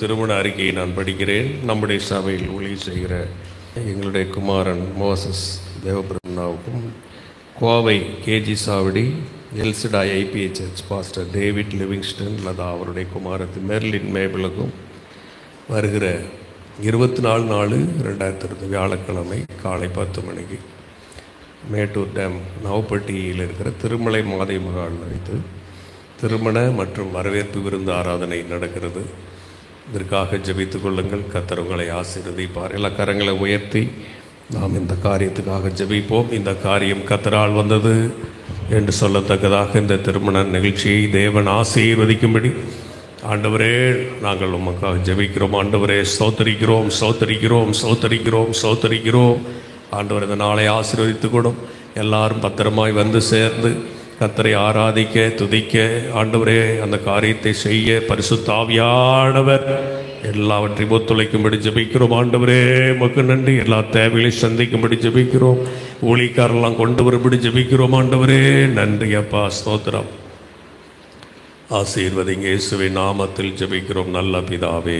திருமண அறிக்கையை நான் படிக்கிறேன். நம்முடைய சபையில் ஊழியர் செய்கிற எங்களுடைய குமாரன் மோசஸ் தேவபிரன்னாவுக்கும், கோவை கேஜி சாவடி எல்சிடாய் IPA church pastor David Livingston Latha அவருடைய குமாரத்து மெர்லின் மேபிளுக்கும் வருகிற 24/4/2020 வியாழக்கிழமை காலை 10 மணிக்கு மேட்டூர் டேம் நவப்பட்டியில் இருக்கிற திருமலை மாதை மகால் வைத்து திருமண மற்றும் வரவேற்பு விருந்து ஆராதனை நடக்கிறது. இதற்காக ஜெபித்துக் கொள்ளுங்கள். கர்த்தர் உங்களை ஆசீர்வதிப்பார். எல்லா கரங்களை உயர்த்தி நாம் இந்த காரியத்துக்காக ஜெபிப்போம். இந்த காரியம் கர்த்தரால் வந்தது என்று சொல்லத்தக்கதாக இந்த திருமண நிகழ்ச்சியை தேவன் ஆசீர்வதிக்கும்படி ஆண்டவரே நாங்கள் உமக்காக ஜெபிக்கிறோம். ஆண்டவரே ஸ்தோத்தரிக்கிறோம், ஸ்தோத்தரிக்கிறோம், ஸ்தோத்தரிக்கிறோம், ஸ்தோத்தரிக்கிறோம். ஆண்டவர் இந்த நாளை ஆசீர்வதித்துக்கூடும். எல்லாரும் பத்திரமாய் வந்து சேர்ந்து கர்த்தரை ஆராதிக்க துதிக்க ஆண்டவரே அந்த காரியத்தை செய்ய பரிசுத்த ஆவியானவர் எல்லாவற்றையும் ஒத்துழைக்கும்படி ஜெபிக்கிறோம். ஆண்டவரே உமக்கு நன்றி. எல்லா தேவைகளையும் சந்திக்கும்படி ஜெபிக்கிறோம். ஊழியக்காரெல்லாம் கொண்டு வரும்படி ஜெபிக்கிறோம். ஆண்டவரே நன்றி அப்பா, ஸ்தோத்திரம். ஆசீர்வதிங்க. இயேசுவின் நாமத்தில் ஜெபிக்கிறோம் நல்ல பிதாவே.